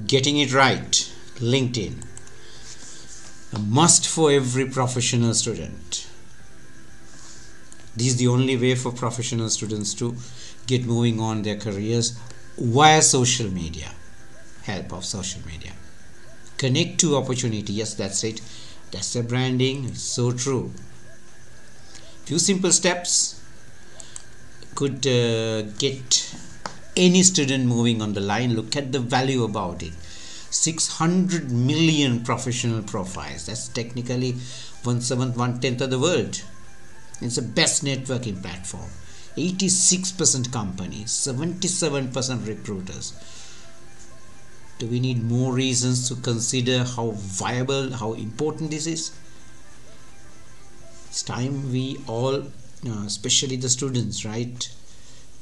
Getting it right. LinkedIn, a must for every professional student. This is the only way for professional students to get moving on their careers via social media. Help of social media. Connect to opportunity. Yes, that's it. That's the branding. It's so true. Few simple steps could get any student moving on the line. Look at the value about it. 600 million professional profiles. That's technically 1/7, 1/10 of the world. It's the best networking platform. 86% companies, 77% recruiters. Do we need more reasons to consider how viable, how important this is? It's time we all, especially the students, right,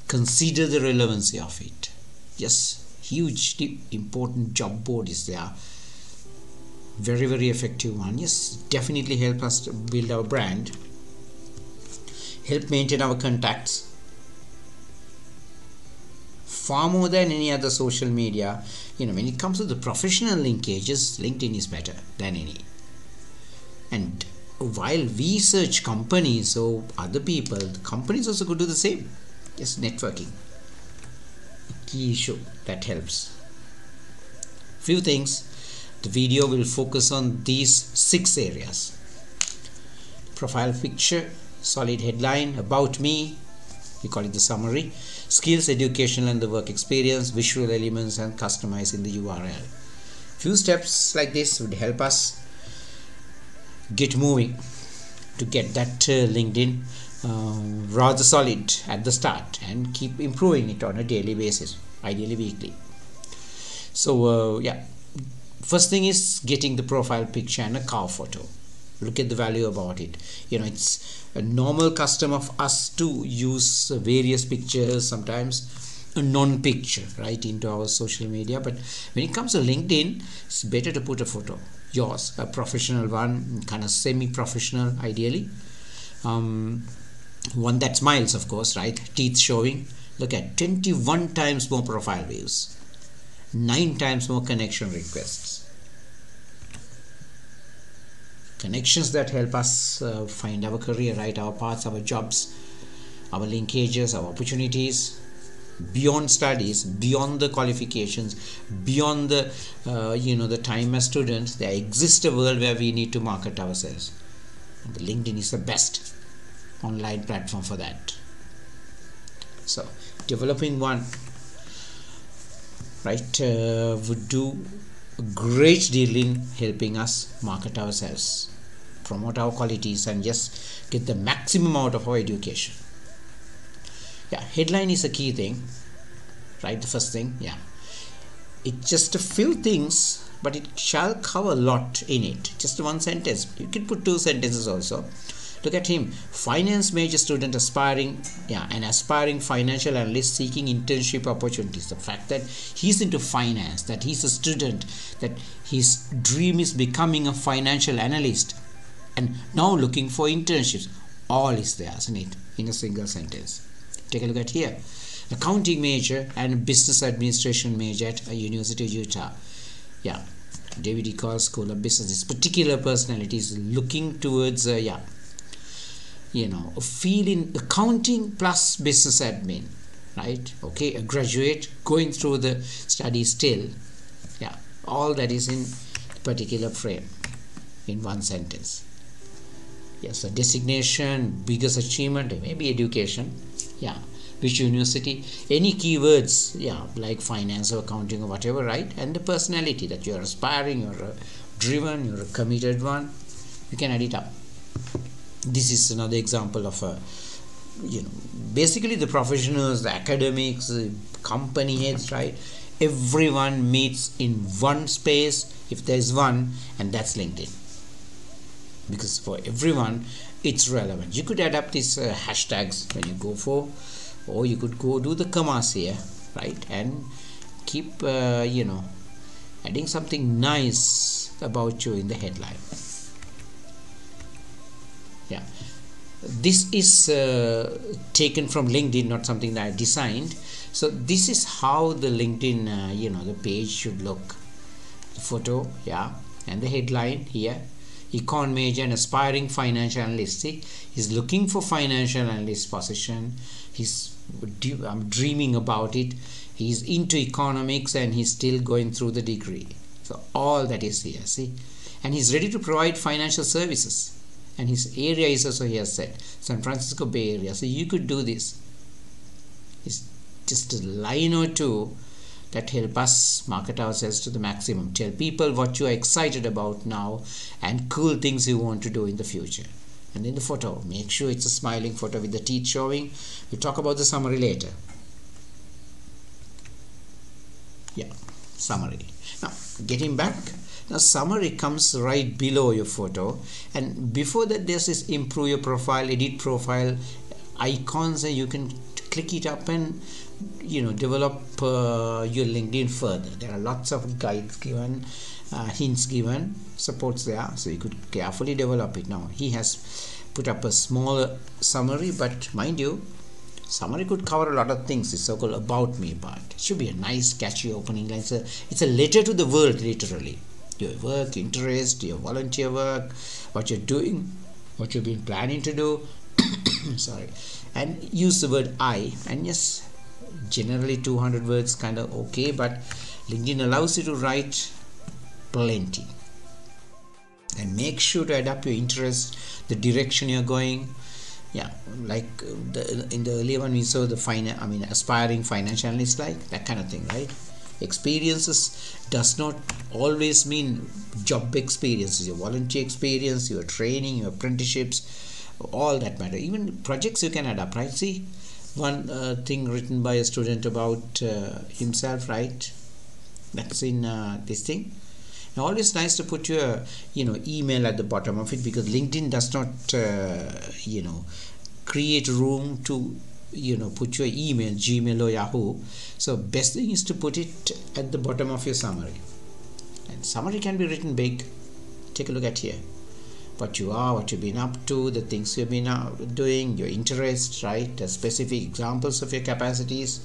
consider the relevancy of it. Yes, hugely important job board is there. Very, very effective one. Yes, definitely help us to build our brand, help maintain our contacts. Far more than any other social media, when it comes to the professional linkages, LinkedIn is better than any. And while we search companies or other people, the companies also could do the same. Yes, networking, a key issue that helps. Few things. The video will focus on these 6 areas: profile picture, solid headline, about me, we call it the summary, skills, educational and the work experience, visual elements, and customizing the URL. Few steps like this would help us get moving to get that LinkedIn rather solid at the start and keep improving it on a daily basis, ideally weekly. So first thing is getting the profile picture and a cover photo. Look at the value about it. It's a normal custom of us to use various pictures, sometimes a non-picture, right, into our social media. But when it comes to LinkedIn, it's better to put a photo, yours, a professional one, kind of semi-professional ideally, one that smiles, of course, right, teeth showing. Look at 21 times more profile views, 9 times more connection requests. Connections that help us find our career, right, our paths, our jobs, our linkages, our opportunities, beyond studies, beyond the qualifications, beyond the the time as students. There exists a world where we need to market ourselves. The LinkedIn is the best online platform for that. So developing one, right, would do a great deal in helping us market ourselves, promote our qualities, and just get the maximum out of our education. Headline is a key thing, right? The first thing, it's just a few things, but it shall cover a lot in it. Just one sentence. You can put 2 sentences also. Look at him, finance major student, aspiring financial analyst seeking internship opportunities. The fact that he's into finance, that he's a student, that his dream is becoming a financial analyst, and now looking for internships, all is there, isn't it, in a single sentence. Take a look at here, accounting major and business administration major at University of Utah. David E. Call School of Business. This particular personality is looking towards a field in accounting plus business admin, right? Okay, a graduate going through the study still. All that is in particular frame in one sentence. So designation, biggest achievement, maybe education, which university, any keywords, like finance or accounting or whatever, right? And the personality, that you're aspiring, you're driven, you're a committed one, you can add it up. This is another example of basically the professionals, the academics, the company heads, right? Everyone meets in one space, if there's one, and that's LinkedIn. Because for everyone, it's relevant. You could add up these hashtags when you go for, or you could go do the commas here, right? And keep, adding something nice about you in the headline. This is taken from LinkedIn, not something that I designed. So this is how the LinkedIn the page should look. the photo, yeah, and the headline here. Econ major and aspiring financial analyst. See, he's looking for financial analyst position. I'm dreaming about it. He's into economics and he's still going through the degree. So all that is here, see, and he's ready to provide financial services. And his area is also, he has said, San Francisco Bay Area. So you could do this. It's just a line or two that help us market ourselves to the maximum. Tell people what you are excited about now and cool things you want to do in the future. And then the photo, make sure it's a smiling photo with the teeth showing. We'll talk about the summary later. Yeah, summary. Now, getting back. Now, summary comes right below your photo, and before that there's this improve your profile, edit profile icons, and you can click it up and develop your LinkedIn further. There are lots of guides given, hints given, supports there, so you could carefully develop it. Now he has put up a small summary, but mind you, summary could cover a lot of things. It's so-called about me part. It should be a nice catchy opening line. It's a letter to the world, literally. Your work, interest, your volunteer work, what you're doing, what you've been planning to do. Sorry. And use the word I. And yes, generally 200 words kind of okay, but LinkedIn allows you to write plenty. And make sure to adapt your interest, the direction you're going. Yeah, like in the earlier one we saw the aspiring financial analyst, like that kind of thing, right? Experiences does not always mean job experiences. Your volunteer experience, your training, your apprenticeships, all that matter. Even projects you can adapt, right? See, one thing written by a student about himself, right? That's in this thing. Now, always nice to put your email at the bottom of it, because LinkedIn does not create room to put your email, Gmail or Yahoo. So best thing is to put it at the bottom of your summary. And summary can be written big. Take a look at here. What you are, what you've been up to, the things you've been doing, your interests, right? The specific examples of your capacities,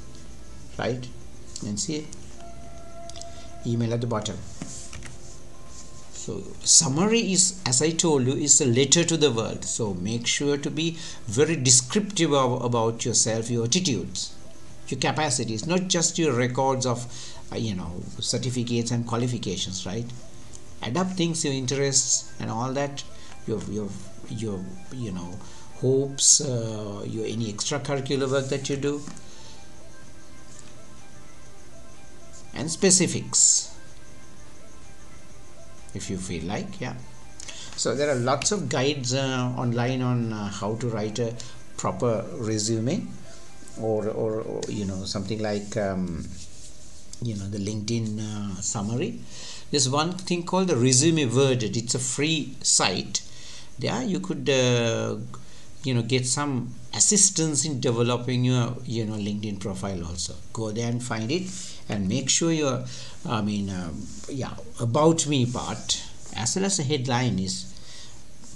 right? And see, email at the bottom. So summary is, as I told you, is a letter to the world. So make sure to be very descriptive about yourself, your attitudes, your capacities, not just your records of certificates and qualifications, right? Adapt things, your interests and all that, your hopes, your any extracurricular work that you do, and specifics if you feel like. Yeah, so there are lots of guides online on how to write a proper resume, or something like the LinkedIn summary. There's one thing called the Resume Worded. It's a free site. There you could get some assistance in developing your LinkedIn profile also. Go there and find it, and make sure your about me part as well as the headline is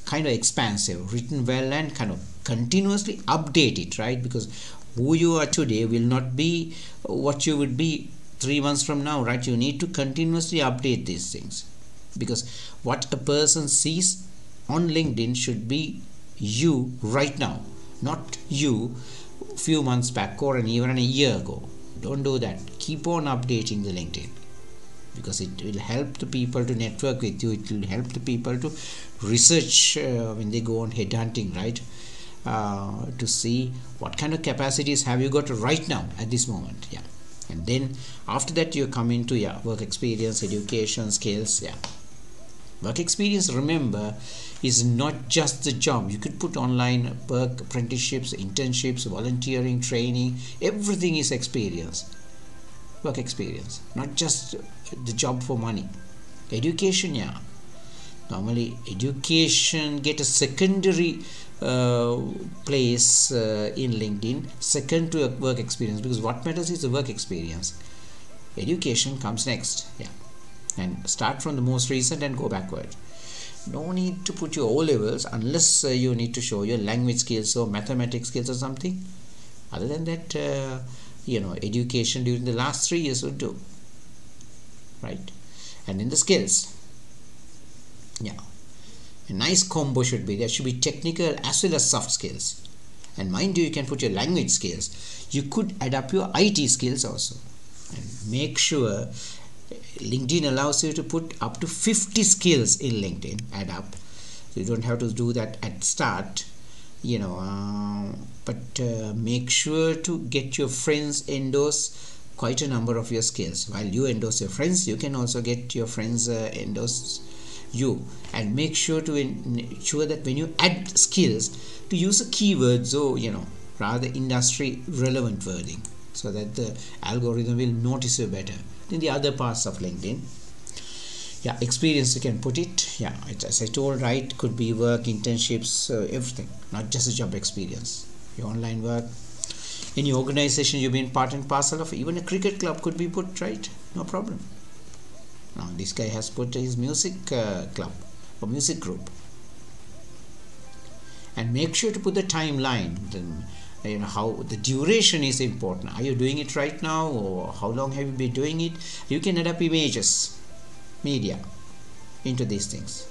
kind of expansive, written well, and kind of continuously update it, right? Because who you are today will not be what you would be 3 months from now, right? You need to continuously update these things, because what a person sees on LinkedIn should be you right now, not you few months back or even a year ago. Don't do that. Keep on updating the LinkedIn, because it will help the people to network with you. It will help the people to research when they go on headhunting, right? To see what kind of capacities have you got right now at this moment. Yeah, and then after that you come into work experience, education, skills. Yeah, work experience, remember, is not just the job. You could put online work, apprenticeships, internships, volunteering, training. Everything is experience. Work experience, not just the job for money. Education, yeah, normally education get a secondary place in LinkedIn, second to a work experience, because what matters is the work experience. Education comes next. Yeah, and start from the most recent and go backward. No need to put your O levels unless you need to show your language skills or mathematics skills or something. Other than that, education during the last 3 years would do, right? And then the skills. Yeah, a nice combo should be there. Should be technical as well as soft skills. And mind you can put your language skills. You could adapt your IT skills also. And make sure LinkedIn allows you to put up to 50 skills in LinkedIn. Add up. So you don't have to do that at start, but make sure to get your friends endorse quite a number of your skills. While you endorse your friends, you can also get your friends endorse you. And make sure to ensure that when you add skills, to use the keywords or rather industry relevant wording, so that the algorithm will notice you better than the other parts of LinkedIn. Yeah, experience you can put it. Yeah, as I told, right, could be work, internships, everything, not just a job experience. Your online work, any organization you've been part and parcel of, even a cricket club could be put, right? No problem. Now this guy has put his music club or music group. And make sure to put the timeline. Then how the duration is important. Are you doing it right now, or how long have you been doing it? You can add up images, media into these things,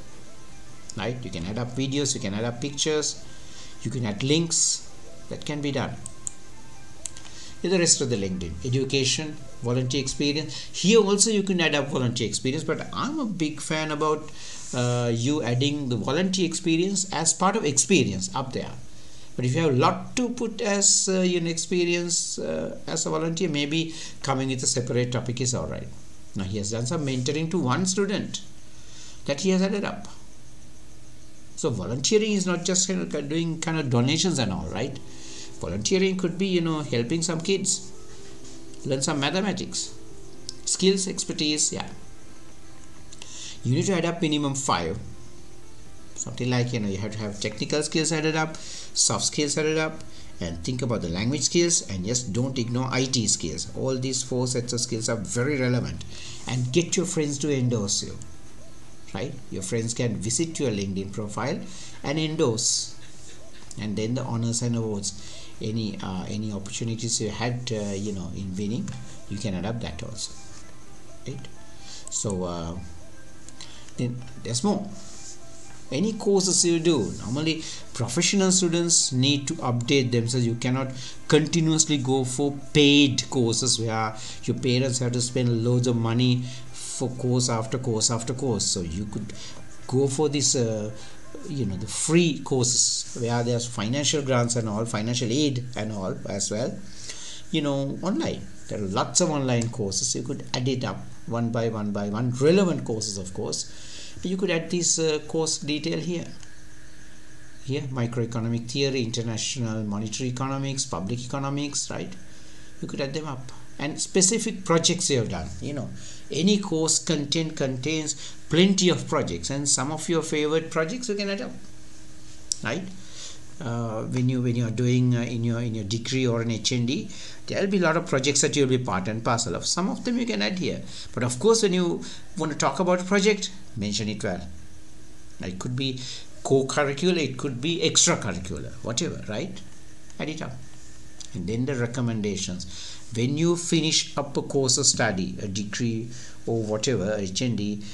right? You can add up videos, you can add up pictures, you can add links. That can be done. In the rest of the LinkedIn, education, volunteer experience, here also you can add up volunteer experience, but I'm a big fan about you adding the volunteer experience as part of experience up there. But if you have a lot to put as experience as a volunteer, maybe coming with a separate topic is alright. Now he has done some mentoring to one student that he has added up. So volunteering is not just doing kind of donations and all, right? Volunteering could be helping some kids learn some mathematics, skills, expertise. Yeah, you need to add up minimum 5, something like you have to have technical skills added up, soft skills added up, and think about the language skills. And yes, don't ignore IT skills. All these 4 sets of skills are very relevant. And get your friends to endorse you, right? Your friends can visit your LinkedIn profile and endorse. And then the honors and awards, any opportunities you had in winning, you can add up that also, right? So then there's more. Any courses you do, normally professional students need to update themselves. You cannot continuously go for paid courses where your parents have to spend loads of money for course after course after course. So you could go for this the free courses where there's financial grants and all, financial aid and all as well, online. There are lots of online courses. You could add it up one by one, relevant courses, of course. You could add this course detail here, microeconomic theory, international monetary economics, public economics, right? You could add them up. And specific projects you have done, any course content contains plenty of projects, and some of your favorite projects you can add up, right? When you are doing in your degree or an HND, there will be a lot of projects that you'll be part and parcel of. Some of them you can add here, but of course when you want to talk about a project, mention it well. It could be co-curricular, it could be extracurricular, whatever, right? Add it up. And then the recommendations. When you finish up a course of study, a degree or whatever, HND,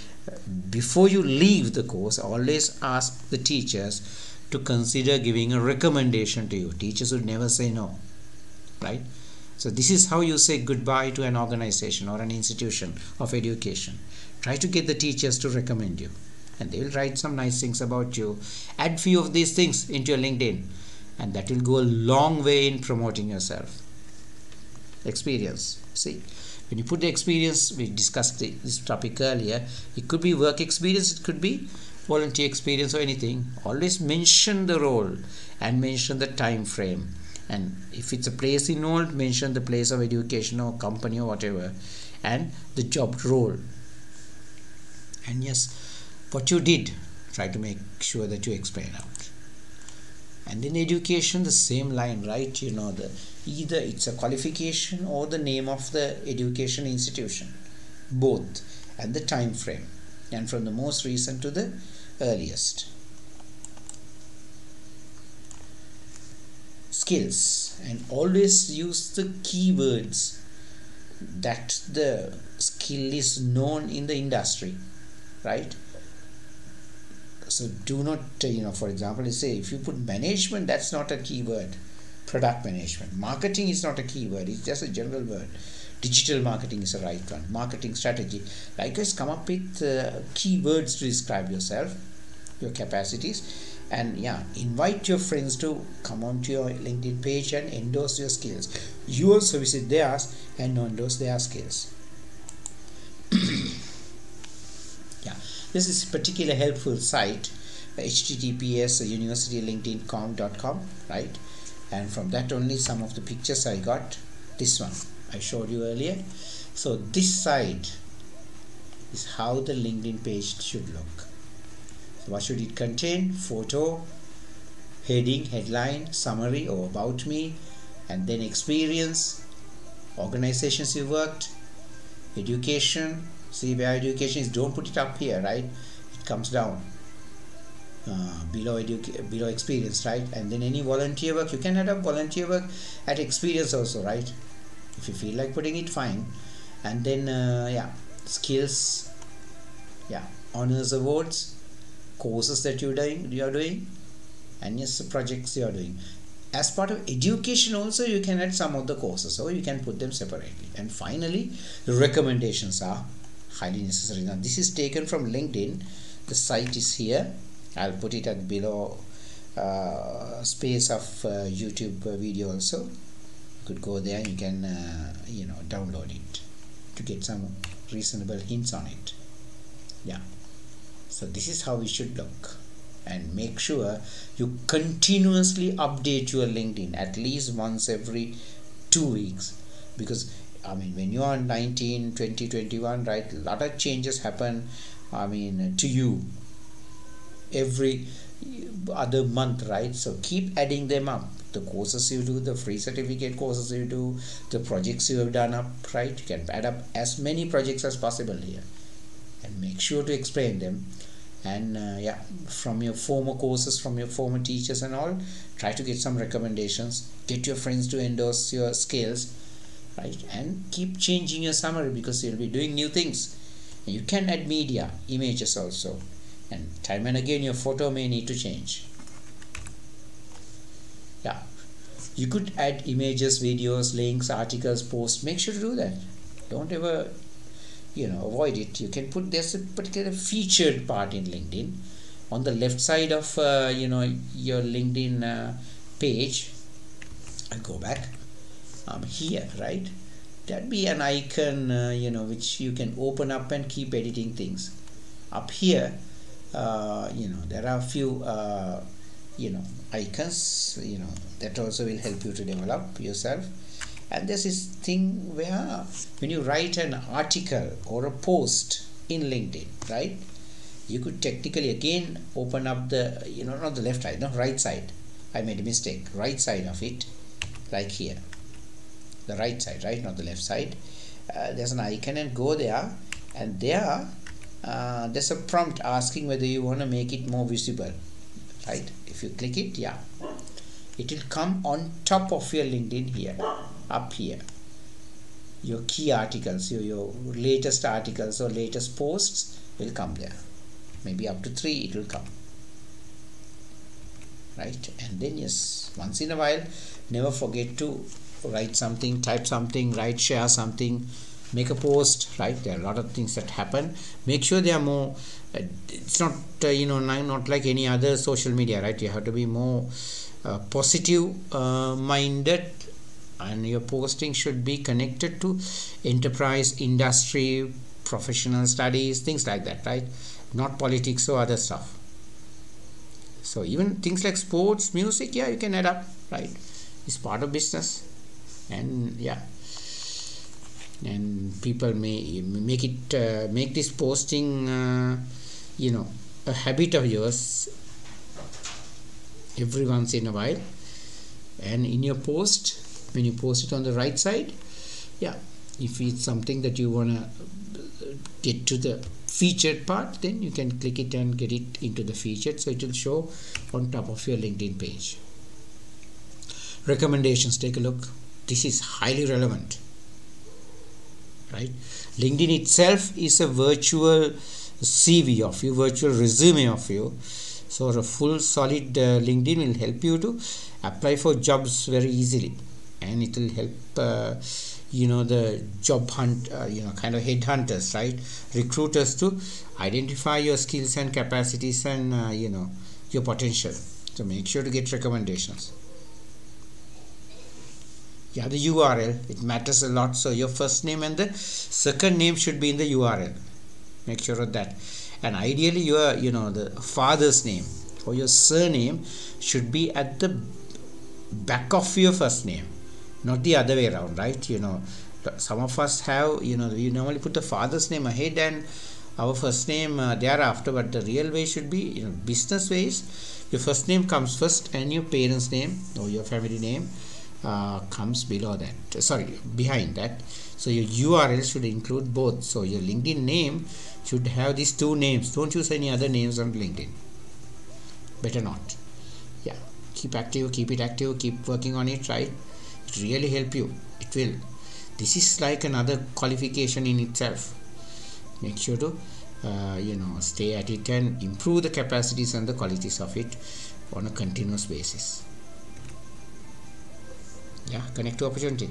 before you leave the course, always ask the teachers to consider giving a recommendation to you. Teachers would never say no, right? So this is how you say goodbye to an organization or an institution of education. Try to get the teachers to recommend you, and they will write some nice things about you. Add few of these things into your LinkedIn, and that will go a long way in promoting yourself. Experience. See, when you put the experience, we discussed this topic earlier, it could be work experience, it could be volunteer experience or anything. Always mention the role and mention the time frame, and if it's a place involved, mention the place of education or company or whatever, and the job role. And yes, what you did, try to make sure that you explain out. And in education, the same line, right? Either it's a qualification or the name of the education institution, both, and the time frame, and from the most recent to the earliest. Skills, and always use the keywords that the skill is known in the industry, right? So do not, for example, you say if you put management, that's not a keyword. Product management. Marketing is not a keyword, it's just a general word. Digital marketing is the right one. Marketing strategy. Likewise, come up with keywords to describe yourself, your capacities, and yeah, invite your friends to come onto your LinkedIn page and endorse your skills. You also visit theirs and endorse their skills. Yeah, this is a particularly helpful site, https universitylinkedin.com, right? And from that only some of the pictures I got. This one I showed you earlier. So this site is how the LinkedIn page should look. So what should it contain? Photo, heading, headline, summary or about me, and then experience, organizations you worked, education. See where education is, don't put it up here, right? It comes down below experience, right? And then any volunteer work, you can add up volunteer work at experience also, right? If you feel like putting it, fine. And then yeah, skills, yeah, honors, awards, courses that you are doing, and yes, the projects you are doing. As part of education also, you can add some of the courses, or you can put them separately. And finally, the recommendations are highly necessary. Now this is taken from LinkedIn. The site is here. I'll put it at below space of YouTube video also. You could go there and you can download it to get some reasonable hints on it. Yeah, so this is how it should look. And make sure you continuously update your LinkedIn at least once every 2 weeks, because I mean when you are 19, 20, 21, right, a lot of changes happen, I mean to you every other month, right? So keep adding them up. The courses you do, the free certificate courses you do, the projects you have done up, right? You can add up as many projects as possible here and make sure to explain them. And yeah, from your former courses, from your former teachers and all, try to get some recommendations, get your friends to endorse your skills, right? And keep changing your summary, because you'll be doing new things. And you can add media, images also, and time and again your photo may need to change. Yeah, you could add images, videos, links, articles, posts. Make sure to do that. Don't ever avoid it. You can put, there's a particular featured part in LinkedIn on the left side of your LinkedIn page. I go back here, right? That'd be an icon which you can open up and keep editing things. Up here there are a few icons that also will help you to develop yourself. And there's this thing where when you write an article or a post in LinkedIn, right, you could technically again open up the not the left side, no, right side. I made a mistake. Right side of it, like here, the right side, right, not the left side. There's an icon, and go there, and there's a prompt asking whether you want to make it more visible, right? If you click it, yeah, it will come on top of your LinkedIn here, up here. Your key articles, your latest articles or latest posts will come there. Maybe up to 3 it will come, right? And then yes, once in a while, never forget to write something, type something, write, share something, make a post, right? There are a lot of things that happen. Make sure they are more it's not not like any other social media, right? You have to be more positive minded, and your posting should be connected to enterprise, industry, professional studies, things like that, right? Not politics or other stuff. So even things like sports, music, yeah, you can add up, right? It's part of business. And yeah, and people may make this posting a habit of yours every once in a while. And in your post, when you post it on the right side, yeah, if it's something that you want to get to the featured part, then you can click it and get it into the featured, so it will show on top of your LinkedIn page. Recommendations, take a look. This is highly relevant. right? LinkedIn itself is a virtual CV of you, virtual resume of you. So a full solid LinkedIn will help you to apply for jobs very easily, and it will help the job hunt, kind of headhunters, right, recruiters, to identify your skills and capacities and your potential. So make sure to get recommendations. Yeah, the URL, it matters a lot. So your first name and the second name should be in the URL. Make sure of that. And ideally your the father's name or your surname should be at the back of your first name, not the other way around, right? Some of us have, we normally put the father's name ahead and our first name thereafter, but the real way should be, business ways, your first name comes first and your parents' name or your family name comes below that, behind that. So your URL should include both. So your LinkedIn name should have these two names. Don't use any other names on LinkedIn, better not. Yeah, keep it active, keep working on it, right? It really help you, it will. This is like another qualification in itself. Make sure to stay at it and improve the capacities and the qualities of it on a continuous basis. Yeah, connect to opportunity.